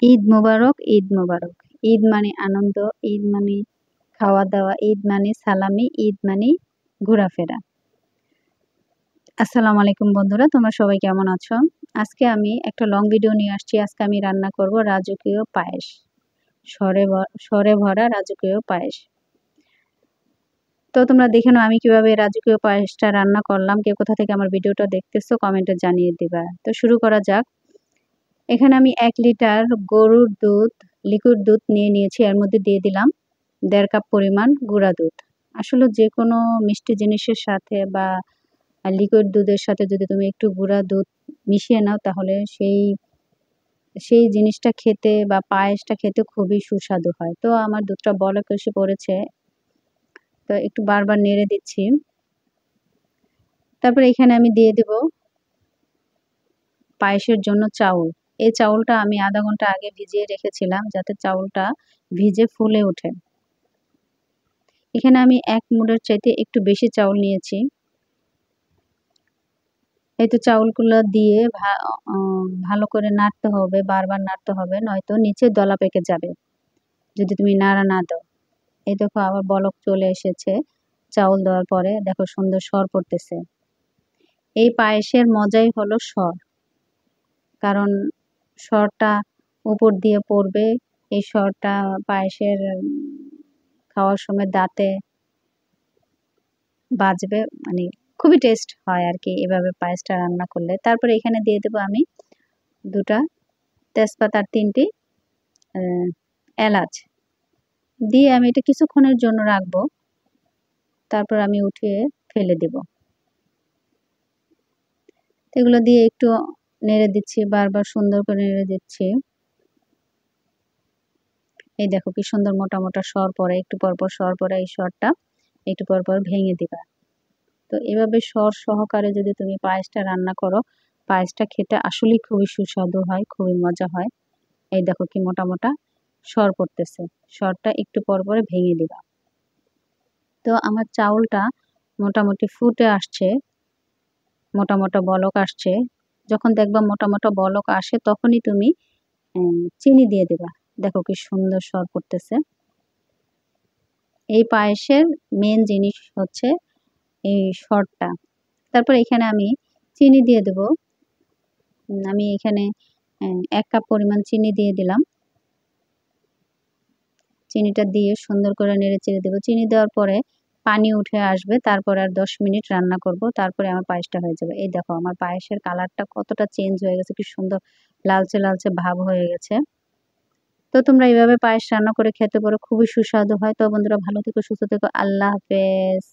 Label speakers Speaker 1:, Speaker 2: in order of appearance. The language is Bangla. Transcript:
Speaker 1: ঈদ মোবারক, ঈদ মোবারক। ঈদ মানে আনন্দ, ঈদ মানে খাওয়া-দাওয়া, ঈদ মানে সালামি, ঈদ মানে ঘোরাফেরা। আসসালামু আলাইকুম বন্ধুরা, তোমরা সবাই কেমন আছো? আজকে আমি একটা লং ভিডিও নিয়ে আসছি। আজকে আমি রান্না করব রাজকীয় পায়েস। সরে ভরা রাজকীয় পায়েস। তো তোমরা দেখে নাও আমি কিভাবে রাজকীয় পায়েসটা রান্না করলাম। কে কোথা থেকে আমার ভিডিওটা দেখতেছো কমেন্টে জানিয়ে দিবা। তো শুরু করা যাক। এখানে আমি ১ লিটার গরুর দুধ, লিকুইড দুধ নিয়েছি। এর মধ্যে দিয়ে দিলাম ১.৫ কাপ পরিমাণ গুঁড়া দুধ। আসলে যেকোনো মিষ্টি জিনিসের সাথে বা লিকুইড দুধের সাথে যদি তুমি একটু গুঁড়া দুধ মিশিয়ে নাও তাহলে সেই জিনিসটা খেতে বা পায়েসটা খেতে খুবই সুস্বাদু হয়। তো আমার দুধটা বলক এসে পড়েছে। তো একটু বারবার নেড়ে দিচ্ছি। তারপরে এখানে আমি দিয়ে দেব পায়েসের জন্য চাউল। এই চাউলটা আমি আধা ঘন্টা আগে ভিজিয়ে রেখেছিলাম যাতে চাউলটা ভিজে ফুলে ওঠে। এখানে আমি ১ মুঠের চাইতে একটু বেশি চাউল নিয়েছি। এই তো চাউলগুলো দিয়ে ভালো করে নাড়তে হবে, বারবার নাড়তে হবে, নয়তো নিচে দলা পেকে যাবে যদি তুমি নাড়া না দাও। এই দেখো আবার বলক চলে এসেছে চাউল দেওয়ার পরে, দেখো সুন্দর সর পড়তেছে। এই পায়েসের মজাই হলো সর, কারণ সরটা উপর দিয়ে পড়বে। এই সরটা পায়েসের খাওয়ার সময় দাঁতে বাজবে, মানে খুবই টেস্ট হয় আর কি এভাবে পায়েসটা রান্না করলে। তারপরে এখানে দিয়ে দেবো আমি ২টা তেজপাতা আর ৩টি এলাচ দিয়ে আমি এটা কিছুক্ষণের জন্য রাখবো। তারপর আমি উঠিয়ে ফেলে দেব। এগুলো দিয়ে একটু নেড়ে দিচ্ছি, বারবার সুন্দর করে নেড়ে দিচ্ছি। এই দেখো কি সুন্দর মোটা মোটা সর পড়ে, একটু পরপর সর পড়ে। এই সরটা একটু পরপর ভেঙে দিবা। তো এভাবে সর সহকারে যদি তুমি পায়েসটা রান্না করো, পায়েসটা খেতে আসলেই খুবই সুস্বাদু হয়, খুবই মজা হয়। এই দেখো কি মোটা মোটা সর পড়তেছে, সরটা একটু পরপরে ভেঙে দিবা। তো আমার চাউলটা মোটামুটি ফুটে আসছে, মোটা মোটা বলক আসছে। যখন দেখবা মোটা মোটা বলক আসে তখনই তুমি চিনি দিয়ে দেবা। দেখো কি সুন্দর সর পড়তেছে। এই পায়েসের মেন জিনিস হচ্ছে এই সরটা। তারপর এখানে আমি চিনি দিয়ে দেব। আমি এখানে ১ কাপ পরিমাণ চিনি দিয়ে দিলাম। চিনিটা দিয়ে সুন্দর করে নেড়ে চেড়ে দেবো। চিনি দেওয়ার পরে পানি উঠে আসবে, তারপরে আর ১০ মিনিট রান্না করব, তারপরে আমার পায়েসটা হয়ে যাবে। এই দেখো আমার পায়েসের কালারটা কতটা চেঞ্জ হয়ে গেছে, কি সুন্দর লালচে লালচে ভাব হয়ে গেছে। তো তোমরা এইভাবে পায়েস রান্না করে খেতে পারো, খুবই সুস্বাদু হয়। তো বন্ধুরা ভালো থেকো, সুস্থ থেকো, আল্লাহ হাফেজ।